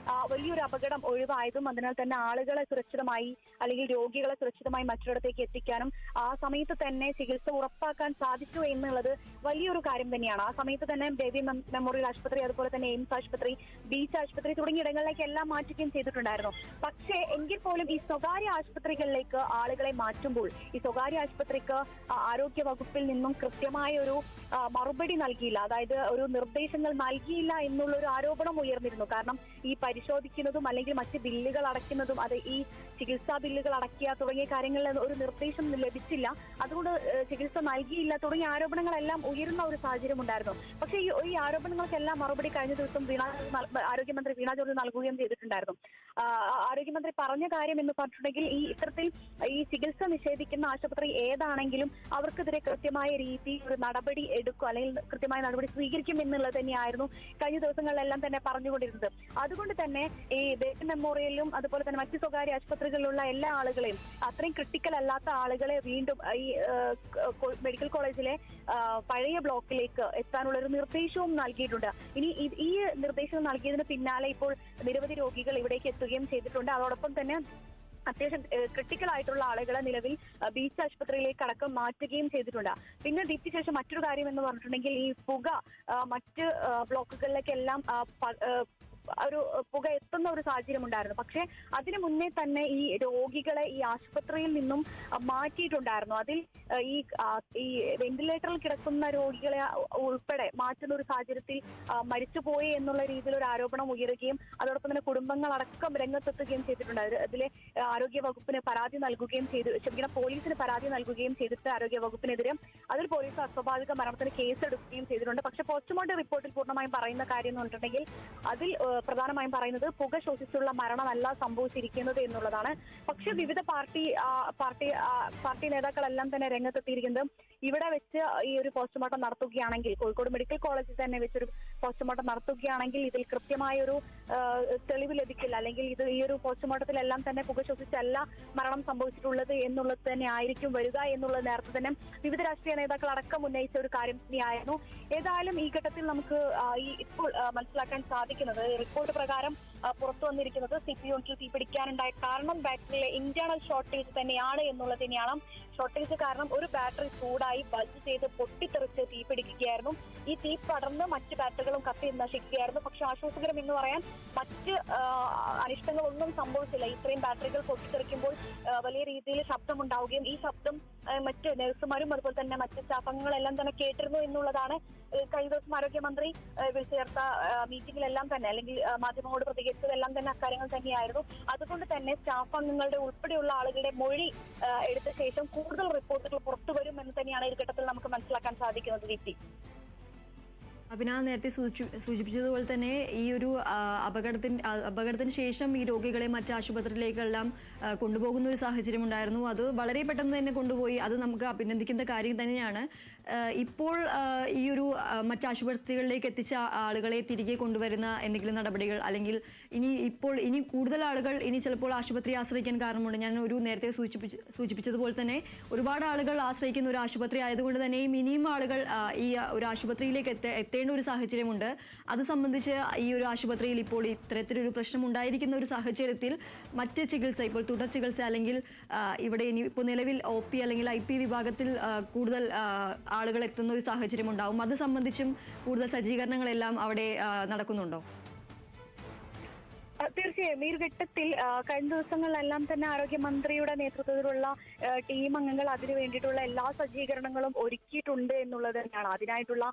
വലിയൊരു അപകടം ഒഴിവായതും. അതിനാൽ തന്നെ ആളുകളെ സുരക്ഷിതമായി അല്ലെങ്കിൽ രോഗികളെ സുരക്ഷിതമായി മറ്റൊരിടത്തേക്ക് എത്തിക്കാനും ആ സമയത്ത് തന്നെ ചികിത്സ ഉറപ്പാക്കാൻ സാധിച്ചു എന്നുള്ളത് വലിയൊരു കാര്യം തന്നെയാണ്. ആ സമയത്ത് തന്നെ ബേബി മെമ്മോറിയൽ ആശുപത്രി, അതുപോലെ തന്നെ എയിംസ് ആശുപത്രി, ബീച്ച് ആശുപത്രി തുടങ്ങിയ ഇടങ്ങളിലേക്ക് എല്ലാം മാറ്റുകയും ചെയ്തിട്ടുണ്ടായിരുന്നു. പക്ഷേ എങ്കിൽ പോലും ഈ സ്വകാര്യ ആശുപത്രികളിലേക്ക് ആളുകളെ മാറ്റുമ്പോൾ ഈ സ്വകാര്യ ആശുപത്രിക്ക് ആരോഗ്യ വകുപ്പിൽ നിന്നും കൃത്യമായ ഒരു മറുപടി നൽകിയില്ല, അതായത് ഒരു നിർദ്ദേശങ്ങൾ നൽകിയില്ല എന്നുള്ള ഒരു ആരോപണം ഉയർന്നിരുന്നു. കാരണം ഈ പരിശോധിക്കുന്നതും അല്ലെങ്കിൽ മറ്റ് ബില്ലുകൾ അടയ്ക്കുന്നതും അത് ഈ ചികിത്സാ ബില്ലുകൾ അടയ്ക്കുക തുടങ്ങിയ കാര്യങ്ങളിൽ ഒരു നിർദ്ദേശം ലഭിച്ചില്ല, അതുകൊണ്ട് ചികിത്സ നൽകിയില്ല തുടങ്ങിയ ആരോപണങ്ങളെല്ലാം ഉയരുന്ന ഒരു സാഹചര്യം ഉണ്ടായിരുന്നു. പക്ഷേ ഈ ആരോപണങ്ങൾക്കെല്ലാം മറുപടി കഴിഞ്ഞ ദിവസം ആരോഗ്യമന്ത്രി വീണ ജോർജ് നൽകുകയും ചെയ്തിട്ടുണ്ടായിരുന്നു. ആരോഗ്യമന്ത്രി പറഞ്ഞ കാര്യം എന്ന് പറഞ്ഞിട്ടുണ്ടെങ്കിൽ ഈ ഇത്തരത്തിൽ ഈ ചികിത്സ നിഷേധിക്കുന്ന ആശുപത്രി ഏതാണെങ്കിലും അവർക്കെതിരെ കൃത്യമായ രീതിയിൽ ഒരു നടപടി എടുക്കും അല്ലെങ്കിൽ കൃത്യമായ നടപടി സ്വീകരിക്കും എന്നുള്ളത് തന്നെയായിരുന്നു കഴിഞ്ഞ ദിവസങ്ങളിലെല്ലാം തന്നെ പറഞ്ഞുകൊണ്ടിരുന്നത്. അതുകൊണ്ട് തന്നെ ഈ ബേബി മെമ്മോറിയലിലും അതുപോലെ തന്നെ മറ്റ് സ്വകാര്യ ആശുപത്രികളിലുള്ള എല്ലാ ആളുകളെയും അത്രയും ക്രിട്ടിക്കൽ അല്ലാത്ത ആളുകളെ വീണ്ടും ഈ മെഡിക്കൽ കോളേജിലെ പഴയ ബ്ലോക്കിലേക്ക് എത്താനുള്ള ഒരു നിർദ്ദേശവും നൽകിയിട്ടുണ്ട്. ഇനി ഈ നിർദ്ദേശം നൽകിയതിന് പിന്നാലെ ഇപ്പോൾ നിരവധി രോഗികൾ ഇവിടേക്ക് എത്തുകയും ചെയ്തിട്ടുണ്ട്. അതോടൊപ്പം തന്നെ അത്യാവശ്യം ക്രിട്ടിക്കൽ ആയിട്ടുള്ള ആളുകളെ നിലവിൽ ബീച്ച് ആശുപത്രിയിലേക്ക് അടക്കം മാറ്റുകയും ചെയ്തിട്ടുണ്ട്. പിന്നെ ദീപ്തി ശേഷം മറ്റൊരു കാര്യം എന്ന് പറഞ്ഞിട്ടുണ്ടെങ്കിൽ ഈ പുക മറ്റ് ബ്ലോക്കുകളിലേക്കെല്ലാം ഒരു പുക എത്തുന്ന ഒരു സാഹചര്യം ഉണ്ടായിരുന്നു. പക്ഷെ അതിനു മുന്നേ തന്നെ ഈ രോഗികളെ ഈ ആശുപത്രിയിൽ നിന്നും മാറ്റിയിട്ടുണ്ടായിരുന്നു. അതിൽ ഈ വെന്റിലേറ്ററിൽ കിടക്കുന്ന രോഗികളെ ഉൾപ്പെടെ മാറ്റുന്ന ഒരു സാഹചര്യത്തിൽ മരിച്ചുപോയി എന്നുള്ള രീതിയിൽ ഒരു ആരോപണം ഉയരുകയും അതോടൊപ്പം തന്നെ കുടുംബങ്ങളടക്കം രംഗത്തെത്തുകയും ചെയ്തിട്ടുണ്ട്. അതിലെ ആരോഗ്യ വകുപ്പിന് പരാതി നൽകുകയും പോലീസിന് പരാതി നൽകുകയും ചെയ്തിട്ട് ആരോഗ്യ വകുപ്പിനെതിരെ അതിൽ പോലീസ് അസ്വാഭാവിക മരണത്തിന് കേസെടുക്കുകയും ചെയ്തിട്ടുണ്ട്. പക്ഷെ പോസ്റ്റ്മോർട്ടം റിപ്പോർട്ടിൽ പൂർണ്ണമായും പറയുന്ന കാര്യം എന്ന് പറഞ്ഞിട്ടുണ്ടെങ്കിൽ അതിൽ പ്രധാനമായും പറയുന്നത് പുക ശ്വസിച്ചുള്ള മരണമല്ല സംഭവിച്ചിരിക്കുന്നത് എന്നുള്ളതാണ്. പക്ഷെ വിവിധ പാർട്ടി നേതാക്കളെല്ലാം തന്നെ രംഗത്തെത്തിയിരിക്കുന്നത് ഇവിടെ വെച്ച് ഈ ഒരു പോസ്റ്റ്മോർട്ടം നടത്തുകയാണെങ്കിൽ, കോഴിക്കോട് മെഡിക്കൽ കോളേജിൽ തന്നെ വെച്ചൊരു പോസ്റ്റ്മോർട്ടം നടത്തുകയാണെങ്കിൽ ഇതിൽ കൃത്യമായ ഒരു തെളിവ് ലഭിക്കില്ല, അല്ലെങ്കിൽ ഈ ഒരു പോസ്റ്റ്മോർട്ടത്തിലെല്ലാം തന്നെ പുക ശ്വസിച്ചല്ല മരണം സംഭവിച്ചിട്ടുള്ളത് എന്നുള്ളത് തന്നെ ആയിരിക്കും വരിക എന്നുള്ളത് നേരത്തെ തന്നെ വിവിധ രാഷ്ട്രീയ നേതാക്കൾ അടക്കം ഉന്നയിച്ച ഒരു കാര്യം തന്നെയായിരുന്നു. ഏതായാലും ഈ ഘട്ടത്തിൽ നമുക്ക് ഇപ്പോൾ മനസ്സിലാക്കാൻ സാധിക്കുന്നത് റിപ്പോർട്ട് പ്രകാരം പുറത്തു വന്നിരിക്കുന്നത് CPU യൂണിറ്റിൽ തീപിടിക്കാനുണ്ടായ കാരണം ബാറ്ററിയിലെ ഇന്റേണൽ ഷോർട്ടേജ് തന്നെയാണ് എന്നുള്ളത് തന്നെയാണ്. ഷോർട്ടേജ് കാരണം ഒരു ബാറ്ററി ചൂടായി ബൾജ് ചെയ്ത് പൊട്ടിത്തെറിച്ച് തീപിടിക്കുകയായിരുന്നു. ഈ തീ പടർന്ന് മറ്റ് ബാറ്ററികളും കത്തി നശിക്കുകയായിരുന്നു. പക്ഷെ ആശ്വാസകരം എന്ന് പറയാൻ മറ്റ് അനിഷ്ടങ്ങളൊന്നും സംഭവിച്ചില്ല. ഇത്രയും ബാറ്ററികൾ പൊട്ടിത്തെറിക്കുമ്പോൾ വലിയ രീതിയിൽ ശബ്ദമുണ്ടാവുകയും ഈ ശബ്ദം മറ്റ് നഴ്സുമാരും അതുപോലെ തന്നെ മറ്റ് സ്റ്റാഫംഗങ്ങളെല്ലാം തന്നെ കേട്ടിരുന്നു എന്നുള്ളതാണ് കഴിഞ്ഞ ദിവസം ആരോഗ്യമന്ത്രി വിളിച്ചു ചേർത്ത മീറ്റിംഗിലെല്ലാം തന്നെ അല്ലെങ്കിൽ മാധ്യമങ്ങളോട് പ്രതികരിച്ചതെല്ലാം തന്നെ അക്കാര്യങ്ങൾ തന്നെയായിരുന്നു. അതുകൊണ്ട് തന്നെ സ്റ്റാഫ് അംഗങ്ങളുടെ ഉൾപ്പെടെയുള്ള ആളുകളുടെ മൊഴി എടുത്ത ശേഷം കൂടുതൽ റിപ്പോർട്ടുകൾ പുറത്തു വരും എന്ന് തന്നെയാണ് ഈ ഘട്ടത്തിൽ നമുക്ക് മനസ്സിലാക്കാൻ സാധിക്കുന്നത്. ദീപ്തി, അഭിനാ നേരത്തെ സൂചിപ്പിച്ചതുപോലെ തന്നെ ഈ ഒരു അപകടത്തിന് ശേഷം ഈ രോഗികളെ മറ്റ് ആശുപത്രിയിലേക്കെല്ലാം കൊണ്ടുപോകുന്ന ഒരു സാഹചര്യം ഉണ്ടായിരുന്നു. അത് വളരെ പെട്ടെന്ന് തന്നെ കൊണ്ടുപോയി. അത് നമുക്ക് അഭിനന്ദിക്കുന്ന കാര്യം തന്നെയാണ്. ഇപ്പോൾ ഈ ഒരു മറ്റ് ആശുപത്രികളിലേക്ക് എത്തിച്ച ആളുകളെ തിരികെ കൊണ്ടുവരുന്ന എന്തെങ്കിലും നടപടികൾ, അല്ലെങ്കിൽ ഇനി കൂടുതൽ ആളുകൾ ഇനി ചിലപ്പോൾ ആശുപത്രി ആശ്രയിക്കാൻ കാരണമുണ്ട്. ഞാൻ നേരത്തെ സൂചിപ്പിച്ചതുപോലെ തന്നെ ഒരുപാട് ആളുകൾ ആശ്രയിക്കുന്ന ഒരു ആശുപത്രി ആയതുകൊണ്ട് തന്നെയും ഇനിയും ആളുകൾ ഈ ഒരു ആശുപത്രിയിലേക്ക് എത്തേണ്ട ഒരു സാഹചര്യമുണ്ട്. അത് സംബന്ധിച്ച് ഈ ഒരു ആശുപത്രിയിൽ ഇപ്പോൾ ഇത്തരത്തിലൊരു പ്രശ്നം ഉണ്ടായിരിക്കുന്ന ഒരു സാഹചര്യത്തിൽ മറ്റ് ചികിത്സ, ഇപ്പോൾ തുടർ ചികിത്സ അല്ലെങ്കിൽ ഇവിടെ ഇനി ഇപ്പോൾ നിലവിൽ OP അല്ലെങ്കിൽ IP വിഭാഗത്തിൽ കൂടുതൽ ആളുകൾ എത്തുന്ന ഒരു സാഹചര്യം ഉണ്ടാവും. അത് സംബന്ധിച്ചും കൂടുതൽ സജ്ജീകരണങ്ങളെല്ലാം അവിടെ നടക്കുന്നുണ്ടോ? തീർച്ചയായും ഈ ഒരു ഘട്ടത്തിൽ കഴിഞ്ഞ ദിവസങ്ങളിലെല്ലാം തന്നെ ആരോഗ്യമന്ത്രിയുടെ നേതൃത്വത്തിലുള്ള ടീം അംഗങ്ങൾ അതിനു വേണ്ടിയിട്ടുള്ള എല്ലാ സജ്ജീകരണങ്ങളും ഒരുക്കിയിട്ടുണ്ട് എന്നുള്ളത് തന്നെയാണ്. അതിനായിട്ടുള്ള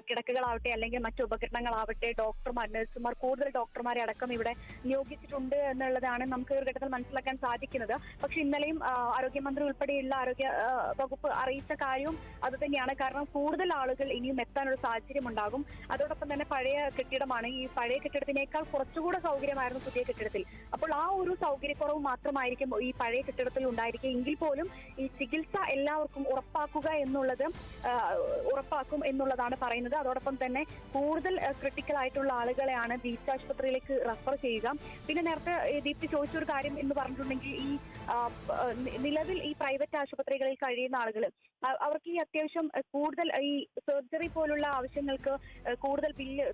കിടക്കകളാവട്ടെ അല്ലെങ്കിൽ മറ്റു ഉപകരണങ്ങളാവട്ടെ, ഡോക്ടർമാർ, നഴ്സുമാർ, കൂടുതൽ ഡോക്ടർമാരെ അടക്കം ഇവിടെ നിയോഗിച്ചിട്ടുണ്ട് എന്നുള്ളതാണ് നമുക്ക് ഒരു ഘട്ടത്തിൽ മനസ്സിലാക്കാൻ സാധിക്കുന്നത്. പക്ഷെ ഇന്നലെയും ആരോഗ്യമന്ത്രി ഉൾപ്പെടെയുള്ള ആരോഗ്യ വകുപ്പ് അറിയിച്ച കാര്യവും അത് തന്നെയാണ്. കാരണം കൂടുതൽ ആളുകൾ ഇനിയും എത്താനൊരു സാഹചര്യം ഉണ്ടാകും. അതോടൊപ്പം തന്നെ പഴയ കെട്ടിടമാണ്. ഈ പഴയ കെട്ടിടത്തിനേക്കാൾ കുറച്ചുകൂടെ സൗകര്യമായിരുന്നു പുതിയ കെട്ടിടത്തിൽ. അപ്പോൾ ആ ഒരു സൗകര്യക്കുറവ് മാത്രമായിരിക്കും ഈ പഴയ കെട്ടിടത്തിൽ ഉണ്ടായിരിക്കുക. എങ്കിൽ പോലും ഈ ചികിത്സ എല്ലാവർക്കും ഉറപ്പാക്കും എന്നുള്ളതാണ് പറയുന്നത്. അതോടൊപ്പം തന്നെ കൂടുതൽ ക്രിട്ടിക്കൽ ആയിട്ടുള്ള ആളുകളെയാണ് ബീച്ച് ആശുപത്രിയിലേക്ക് റെഫർ ചെയ്യുക. പിന്നെ നേരത്തെ ദീപ്തി ചോദിച്ചൊരു കാര്യം എന്ന് പറഞ്ഞിട്ടുണ്ടെങ്കിൽ ഈ നിലവിൽ ഈ പ്രൈവറ്റ് ആശുപത്രികളിൽ കഴിയുന്ന ആളുകൾ അവർക്ക് ഈ അത്യാവശ്യം കൂടുതൽ ഈ സർജറി പോലുള്ള ആവശ്യങ്ങൾക്ക് കൂടുതൽ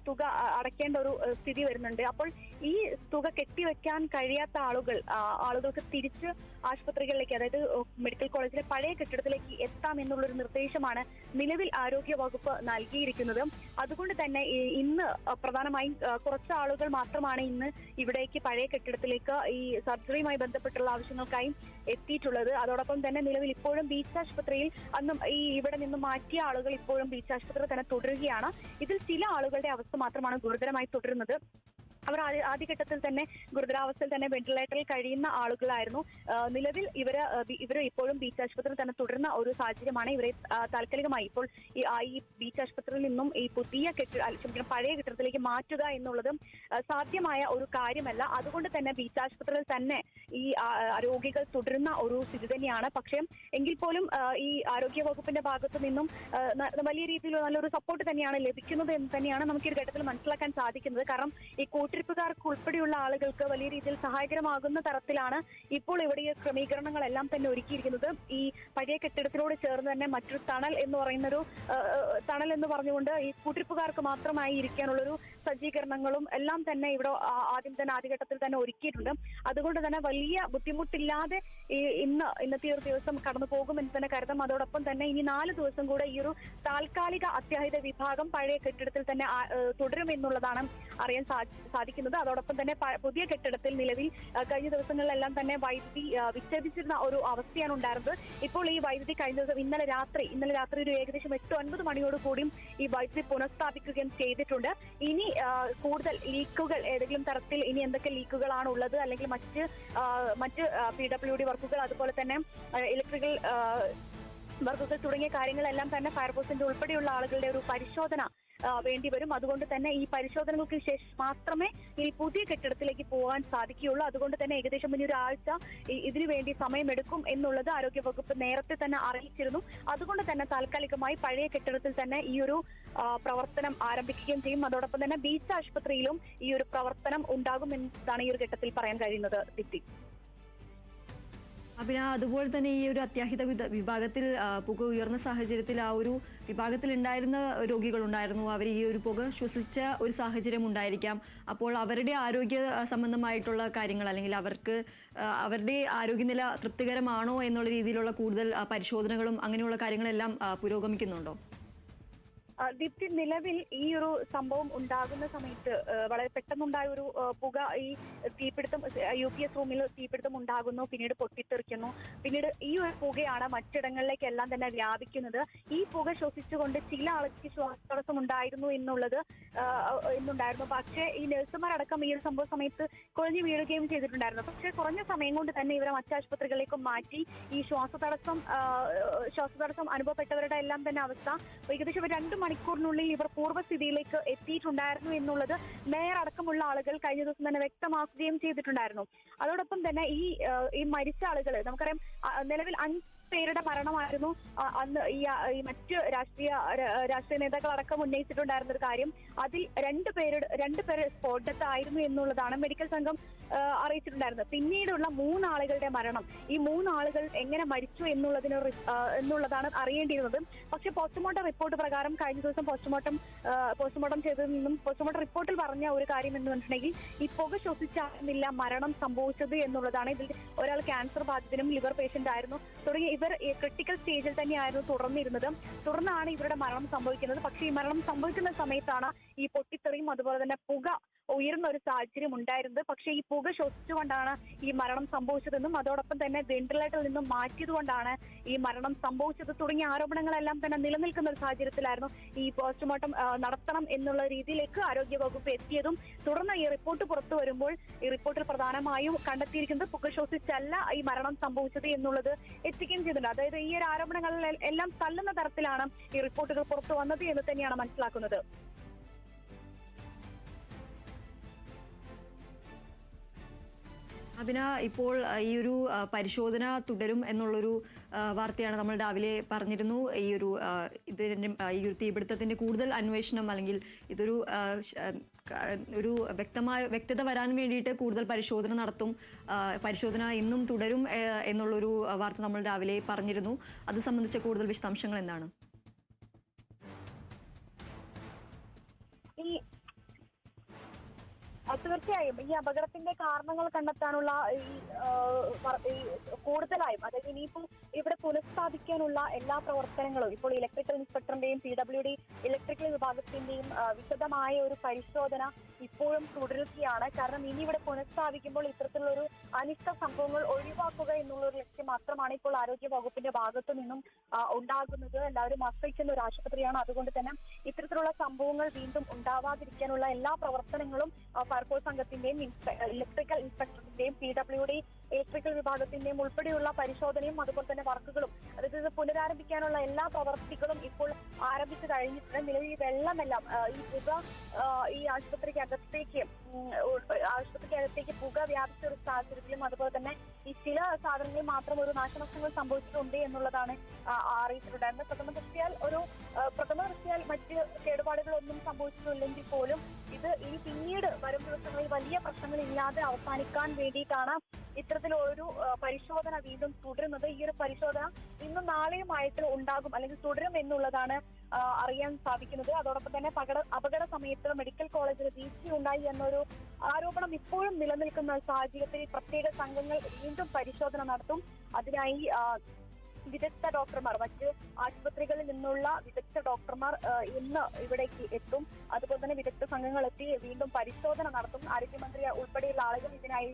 തുക അടയ്ക്കേണ്ട ഒരു സ്ഥിതി വരുന്നുണ്ട്. അപ്പോൾ ഈ തുക കെട്ടിവെക്കാൻ കഴിയാത്ത ആളുകൾക്ക് തിരിച്ച് ആശുപത്രികളിലേക്ക്, അതായത് മെഡിക്കൽ കോളേജിലെ പഴയ കെട്ടിടത്തിലേക്ക് എത്താം എന്നുള്ളൊരു നിർദ്ദേശമാണ് നിലവിൽ ആരോഗ്യ വകുപ്പ് നൽകിയിരിക്കുന്നത്. അതുകൊണ്ട് തന്നെ ഇന്ന് പ്രധാനമായും കുറച്ച് ആളുകൾ മാത്രമാണ് ഇന്ന് ഇവിടേക്ക് പഴയ കെട്ടിടത്തിലേക്ക് ഈ സർജറിയുമായി ബന്ധപ്പെട്ടുള്ള ആവശ്യങ്ങൾക്കായി എത്തിയിട്ടുള്ളത്. അതോടൊപ്പം തന്നെ നിലവിൽ ഇപ്പോഴും ബീച്ച് ആശുപത്രിയിൽ അന്നും ഇവിടെ നിന്ന് മാറ്റിയ ആളുകൾ ഇപ്പോഴും ബീച്ച് ആശുപത്രിയിൽ തന്നെ തുടരുകയാണ്. ഇതിൽ ചില ആളുകളുടെ അവസ്ഥ മാത്രമാണ് ഗുരുതരമായി തുടരുന്നത്. അവർ ആദ്യഘട്ടത്തിൽ തന്നെ ഗുരുതരാവസ്ഥയിൽ തന്നെ വെന്റിലേറ്ററിൽ കഴിയുന്ന ആളുകളായിരുന്നു. നിലവിൽ ഇവർ ഇപ്പോഴും ബീച്ച് ആശുപത്രിയിൽ തന്നെ തുടരുന്ന ഒരു സാഹചര്യമാണ്. ഇവരെ താൽക്കാലികമായി ഇപ്പോൾ ഈ ബീച്ച് ആശുപത്രിയിൽ നിന്നും ഈ പുതിയ പഴയ കെട്ടിടത്തിലേക്ക് മാറ്റുക എന്നുള്ളത് സാധ്യമായ ഒരു കാര്യമല്ല. അതുകൊണ്ട് തന്നെ ബീച്ച് ആശുപത്രിയിൽ തന്നെ ഈ രോഗികൾ തുടരുന്ന ഒരു സ്ഥിതി തന്നെയാണ്. പക്ഷേ എങ്കിൽ പോലും ഈ ആരോഗ്യ വകുപ്പിന്റെ ഭാഗത്തു നിന്നും വലിയ രീതിയിലുള്ള നല്ലൊരു സപ്പോർട്ട് തന്നെയാണ് ലഭിക്കുന്നത് എന്ന് തന്നെയാണ് നമുക്ക് ഈ ഘട്ടത്തിൽ മനസ്സിലാക്കാൻ സാധിക്കുന്നത്. കാരണം ഈ കൂട്ടിരിപ്പുകാർക്ക് ഉൾപ്പെടെയുള്ള ആളുകൾക്ക് വലിയ രീതിയിൽ സഹായകരമാകുന്ന തരത്തിലാണ് ഇപ്പോൾ ഇവിടെ ക്രമീകരണങ്ങളെല്ലാം തന്നെ ഒരുക്കിയിരിക്കുന്നത്. ഈ പഴയ കെട്ടിടത്തിനോട് ചേർന്ന് തന്നെ മറ്റൊരു ടണൽ എന്ന് പറഞ്ഞുകൊണ്ട് ഈ കൂട്ടിരിപ്പുകാർക്ക് മാത്രമായി ഇരിക്കാനുള്ളൊരു സജ്ജീകരണങ്ങളും എല്ലാം തന്നെ ഇവിടെ ആദ്യഘട്ടത്തിൽ തന്നെ ഒരുക്കിയിട്ടുണ്ട്. അതുകൊണ്ട് തന്നെ വലിയ ബുദ്ധിമുട്ടില്ലാതെ ഇന്നത്തെ ഒരു ദിവസം കടന്നു പോകുമെന്ന് തന്നെ കരുതാം. അതോടൊപ്പം തന്നെ ഇനി 4 ദിവസം കൂടെ ഈ ഒരു താൽക്കാലിക അത്യാഹിത വിഭാഗം പഴയ കെട്ടിടത്തിൽ തന്നെ തുടരുമെന്നുള്ളതാണ് അറിയാൻ സാധിക്കുന്നത്. അതോടൊപ്പം തന്നെ പുതിയ കെട്ടിടത്തിൽ നിലവിൽ കഴിഞ്ഞ ദിവസങ്ങളിലെല്ലാം തന്നെ വൈദ്യുതി വിച്ഛേദിച്ചിരുന്ന ഒരു അവസ്ഥയാണ് ഉണ്ടായിരുന്നത്. ഇപ്പോൾ ഈ വൈദ്യുതി കഴിഞ്ഞ ദിവസം ഇന്നലെ രാത്രി ഒരു ഏകദേശം 8-9 മണിയോട് കൂടിയും ഈ വൈദ്യുതി പുനഃസ്ഥാപിക്കുകയും ചെയ്തിട്ടുണ്ട്. ഇനി കൂടുതൽ ലീക്കുകൾ ഏതെങ്കിലും തരത്തിൽ ഇനി എന്തൊക്കെ ലീക്കുകളാണ് ഉള്ളത്, അല്ലെങ്കിൽ മറ്റ് PWD വർക്കുകൾ, അതുപോലെ തന്നെ ഇലക്ട്രിക്കൽ വർക്കുകൾ തുടങ്ങിയ കാര്യങ്ങളെല്ലാം തന്നെ ഫയർഫോഴ്സിന്റെ ഉൾപ്പെടെയുള്ള ആളുകളുടെ ഒരു പരിശോധന വേണ്ടിവരും. അതുകൊണ്ട് തന്നെ ഈ പരിശോധനകൾക്ക് ശേഷം മാത്രമേ ഈ പുതിയ കെട്ടിടത്തിലേക്ക് പോകാൻ സാധിക്കുകയുള്ളൂ. അതുകൊണ്ട് തന്നെ ഏകദേശം ഇനി ഒരാഴ്ച ഇതിനു വേണ്ടി സമയമെടുക്കും എന്നുള്ളത് ആരോഗ്യവകുപ്പ് നേരത്തെ തന്നെ അറിയിച്ചിരുന്നു. അതുകൊണ്ട് തന്നെ താൽക്കാലികമായി പഴയ കെട്ടിടത്തിൽ തന്നെ ഈ ഒരു പ്രവർത്തനം ആരംഭിക്കുകയും ചെയ്യും. അതോടൊപ്പം തന്നെ ബീച്ച് ആശുപത്രിയിലും ഈ ഒരു പ്രവർത്തനം ഉണ്ടാകും എന്നതാണ് ഈ ഒരു ഘട്ടത്തിൽ പറയാൻ കഴിയുന്നത്. ദീപ്തി, പിന്നെ അതുപോലെ തന്നെ ഈ ഒരു അത്യാഹിത വിഭാഗത്തിൽ പുക ഉയർന്ന സാഹചര്യത്തിൽ ആ ഒരു വിഭാഗത്തിൽ ഉണ്ടായിരുന്ന രോഗികളുണ്ടായിരുന്നു. അവർ ഈ ഒരു പുക ശ്വസിച്ച ഒരു സാഹചര്യം ഉണ്ടായിരിക്കാം. അപ്പോൾ അവരുടെ ആരോഗ്യ സംബന്ധമായിട്ടുള്ള കാര്യങ്ങൾ, അല്ലെങ്കിൽ അവരുടെ ആരോഗ്യനില തൃപ്തികരമാണോ എന്നുള്ള രീതിയിലുള്ള കൂടുതൽ പരിശോധനകളും അങ്ങനെയുള്ള കാര്യങ്ങളെല്ലാം പുരോഗമിക്കുന്നുണ്ടോ? ദീപ്തി, നിലവിൽ ഈ ഒരു സംഭവം ഉണ്ടാകുന്ന സമയത്ത് വളരെ പെട്ടെന്നുണ്ടായ ഒരു പുക, ഈ തീപിടുത്തം UPS റൂമിൽ തീപിടുത്തം ഉണ്ടാകുന്നു, പിന്നീട് പൊട്ടിത്തെറിക്കുന്നു. പിന്നീട് ഈ ഒരു പുകയാണ് മറ്റിടങ്ങളിലേക്കെല്ലാം തന്നെ വ്യാപിക്കുന്നത്. ഈ പുക ശ്വസിച്ചുകൊണ്ട് ചില ആൾക്ക് ശ്വാസതടസ്സം ഉണ്ടായിരുന്നു എന്നുണ്ടായിരുന്നു. പക്ഷേ ഈ നഴ്സുമാരടക്കം ഈ ഒരു സംഭവ സമയത്ത് കുഴഞ്ഞു വീഴുകയും ചെയ്തിട്ടുണ്ടായിരുന്നു. പക്ഷേ കുറഞ്ഞ സമയം കൊണ്ട് തന്നെ ഇവരെ മറ്റാശുപത്രികളിലേക്ക് മാറ്റി. ഈ ശ്വാസതടസ്സം അനുഭവപ്പെട്ടവരുടെ എല്ലാം തന്നെ അവസ്ഥ ഏകദേശം 2 മണിക്കൂറിനുള്ളിൽ ഇവർ പൂർവ്വസ്ഥിതിയിലേക്ക് എത്തിയിട്ടുണ്ടായിരുന്നു എന്നുള്ളത് മേയർ അടക്കമുള്ള ആളുകൾ കഴിഞ്ഞ ദിവസം തന്നെ വ്യക്തമാക്കുകയും ചെയ്തിട്ടുണ്ടായിരുന്നു. അതോടൊപ്പം തന്നെ ഈ മരിച്ച ആളുകൾ നമുക്കറിയാം, നിലവിൽ 5 പേരുടെ മരണമായിരുന്നു അന്ന് ഈ മറ്റ് രാഷ്ട്രീയ നേതാക്കൾ അടക്കം ഉന്നയിച്ചിട്ടുണ്ടായിരുന്ന ഒരു കാര്യം. അതിൽ 2 പേര് സ്പോട്ട് ഡെത്ത് ആയിരുന്നു എന്നുള്ളതാണ് മെഡിക്കൽ സംഘം അറിയിച്ചിട്ടുണ്ടായിരുന്നത്. പിന്നീടുള്ള 3 ആളുകളുടെ മരണം, ഈ 3 ആളുകൾ എങ്ങനെ മരിച്ചു എന്നുള്ളതാണ് അറിയേണ്ടിയിരുന്നത്. പക്ഷെ പോസ്റ്റ്മോർട്ടം റിപ്പോർട്ട് പ്രകാരം കഴിഞ്ഞ ദിവസം പോസ്റ്റ്മോർട്ടം ചെയ്തതിൽ നിന്നും പോസ്റ്റ്മോർട്ടം റിപ്പോർട്ടിൽ പറഞ്ഞ ഒരു കാര്യം എന്ന് പറഞ്ഞിട്ടുണ്ടെങ്കിൽ ഈ പുക ശ്വസിച്ചായിരുന്നില്ല മരണം സംഭവിച്ചത് എന്നുള്ളതാണ്. ഇതിൽ ഒരാൾ ക്യാൻസർ ബാധിതനും ലിവർ പേഷ്യന്റ് ആയിരുന്നു. തുടങ്ങി ഇവർ ക്രിട്ടിക്കൽ സ്റ്റേജിൽ തന്നെയായിരുന്നു തുടർന്നാണ് ഇവരുടെ മരണം സംഭവിക്കുന്നത്. പക്ഷേ ഈ മരണം സംഭവിക്കുന്ന സമയത്താണ് ഈ പൊട്ടിത്തെറിയും അതുപോലെ തന്നെ പുക ഉയർന്ന ഒരു സാഹചര്യം ഉണ്ടായിരുന്നത്. പക്ഷേ ഈ പുക ശ്വസിച്ചുകൊണ്ടാണ് ഈ മരണം സംഭവിച്ചതെന്നും അതോടൊപ്പം തന്നെ വെന്റിലേറ്ററിൽ നിന്നും മാറ്റിയതുകൊണ്ടാണ് ഈ മരണം സംഭവിച്ചത് തുടങ്ങിയ ആരോപണങ്ങളെല്ലാം തന്നെ നിലനിൽക്കുന്ന ഒരു സാഹചര്യത്തിലായിരുന്നു ഈ പോസ്റ്റ്മോർട്ടം നടത്തണം എന്നുള്ള രീതിയിലേക്ക് ആരോഗ്യവകുപ്പ് എത്തിയതും. തുടർന്ന് ഈ റിപ്പോർട്ട് പുറത്തു വരുമ്പോൾ ഈ റിപ്പോർട്ടിൽ പ്രധാനമായും കണ്ടെത്തിയിരിക്കുന്നത് പുക ശ്വസിച്ചല്ല ഈ മരണം സംഭവിച്ചത് എന്നുള്ളത് എത്തിക്കുകയും ചെയ്തിട്ടുണ്ട്. അതായത് ഈ ഒരു ആരോപണങ്ങളിൽ എല്ലാം തള്ളുന്ന തരത്തിലാണ് ഈ റിപ്പോർട്ടുകൾ പുറത്തു വന്നത് എന്ന് തന്നെയാണ് മനസ്സിലാക്കുന്നത്. അഭിന, ഇപ്പോൾ ഈ ഒരു പരിശോധന തുടരും എന്നുള്ളൊരു വാർത്തയാണ് നമ്മൾ രാവിലെ പറഞ്ഞിരുന്നു. ഈ ഒരു ഈ ഒരു തീപിടുത്തത്തിന്റെ കൂടുതൽ അന്വേഷണം അല്ലെങ്കിൽ ഇതൊരു ഒരു വ്യക്തത വരാൻ വേണ്ടിയിട്ട് കൂടുതൽ പരിശോധന നടത്തും, പരിശോധന ഇന്നും തുടരും എന്നുള്ളൊരു വാർത്ത നമ്മൾ രാവിലെ പറഞ്ഞിരുന്നു. അത് സംബന്ധിച്ച കൂടുതൽ വിശദാംശങ്ങൾ എന്താണ്? തീർച്ചയായും ഈ അപകടത്തിന്റെ കാരണങ്ങൾ കണ്ടെത്താനുള്ള ഈ കൂടുതലായും, അതായത് ഇനിയിപ്പോൾ ഇവിടെ പുനഃസ്ഥാപിക്കാനുള്ള എല്ലാ പ്രവർത്തനങ്ങളും ഇപ്പോൾ ഇലക്ട്രിക്കൽ ഇൻസ്പെക്ടറിന്റെയും PWD ഇലക്ട്രിക്കൽ വിഭാഗത്തിന്റെയും വിശദമായ ഒരു പരിശോധന ഇപ്പോഴും തുടരുകയാണ്. കാരണം ഇനി ഇവിടെ പുനഃസ്ഥാപിക്കുമ്പോൾ ഇത്തരത്തിലുള്ള ഒരു അനിഷ്ട സംഭവങ്ങൾ ഒഴിവാക്കുക എന്നുള്ള ഒരു ലക്ഷ്യം മാത്രമാണ് ഇപ്പോൾ ആരോഗ്യ വകുപ്പിന്റെ ഭാഗത്തു നിന്നും ഉണ്ടാകുന്നത്. എല്ലാവരും ആശ്രയിക്കുന്ന ഒരു ആശുപത്രിയാണ്. അതുകൊണ്ട് തന്നെ ഇത്തരത്തിലുള്ള സംഭവങ്ങൾ വീണ്ടും ഉണ്ടാവാതിരിക്കാനുള്ള എല്ലാ പ്രവർത്തനങ്ങളും ഫയർഫോഴ്സ് സംഘത്തിന്റെയും ഇലക്ട്രിക്കൽ ഇൻസ്പെക്ടറിന്റെയും PWD ഇലക്ട്രിക്കൽ വിഭാഗത്തിന്റെയും ഉൾപ്പെടെയുള്ള പരിശോധനയും അതുപോലെ തന്നെ വർക്കുകളും, അതായത് ഇത് പുനരാരംഭിക്കാനുള്ള എല്ലാ പ്രവർത്തികളും ഇപ്പോൾ ആരംഭിച്ചു കഴിഞ്ഞിട്ടുണ്ട്. നിലവിൽ വെള്ളമെല്ലാം ഈ പുക ഈ ആശുപത്രിക്കകത്തേക്ക് പുക വ്യാപിച്ച ഒരു സാഹചര്യത്തിലും അതുപോലെ തന്നെ ഈ ചില സാധനങ്ങളിൽ മാത്രം ഒരു നാശനഷ്ടങ്ങൾ സംഭവിച്ചിട്ടുണ്ട് എന്നുള്ളതാണ് അറിയിച്ചിട്ടുണ്ടായിരുന്നത്. പ്രഥമ ദൃഷ്ടിയാൽ മറ്റ് കേടുപാടുകളൊന്നും സംഭവിച്ചിട്ടില്ലെങ്കിൽ പോലും ഇത് ഇനി പിന്നീട് വരും ദിവസങ്ങളിൽ വലിയ പ്രശ്നങ്ങളില്ലാതെ അവസാനിക്കാൻ വേണ്ടിയിട്ടാണ് ഇത്തരത്തിലൊരു പരിശോധന വീണ്ടും തുടരുന്നത്. ഈ ഒരു പരിശോധന ഇന്നും നാളെയുമായിട്ട് ഉണ്ടാകും അല്ലെങ്കിൽ തുടരും എന്നുള്ളതാണ് അറിയാൻ സാധിക്കുന്നത്. അതോടൊപ്പം തന്നെ അപകട സമയത്ത് മെഡിക്കൽ കോളേജിൽ വീഴ്ച ഉണ്ടായി എന്നൊരു ആരോപണം ഇപ്പോഴും നിലനിൽക്കുന്ന സാഹചര്യത്തിൽ പ്രത്യേക സംഘങ്ങൾ വീണ്ടും പരിശോധന നടത്തും. അതിനായി വിദഗ്ധ ഡോക്ടർമാർ, മറ്റ് ആശുപത്രികളിൽ നിന്നുള്ള വിദഗ്ധ ഡോക്ടർമാർ ഇന്ന് ഇവിടേക്ക് എത്തും. അതുപോലെ തന്നെ വിദഗ്ധ സംഘങ്ങൾ എത്തി വീണ്ടും പരിശോധന നടത്തും. ആരോഗ്യമന്ത്രി ഉൾപ്പെടെയുള്ള ആളുകൾ ഇതിനായി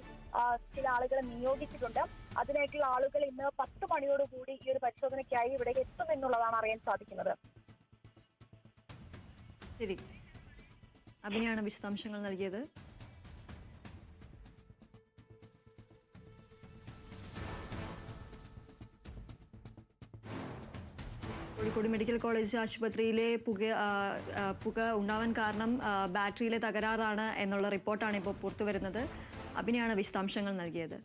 ചില ആളുകളെ നിയോഗിച്ചിട്ടുണ്ട്. അതിനായിട്ടുള്ള ആളുകൾ ഇന്ന് 10 മണിയോടുകൂടി ഈ ഒരു പരിശോധനയ്ക്കായി ഇവിടെ എത്തുമെന്നുള്ളതാണ് അറിയാൻ സാധിക്കുന്നത്. ശരി, അഭിനയാണ് വിശദാംശങ്ങൾ നൽകിയത്. കോഴിക്കോട് മെഡിക്കൽ കോളേജ് ആശുപത്രിയിലെ പുക ഉണ്ടാവാൻ കാരണം ബാറ്ററിയിലെ തകരാറാണ് എന്നുള്ള റിപ്പോർട്ടാണ് ഇപ്പോൾ പുറത്തു വരുന്നത്. അഭിനയാണ് വിശദാംശങ്ങൾ നൽകിയത്.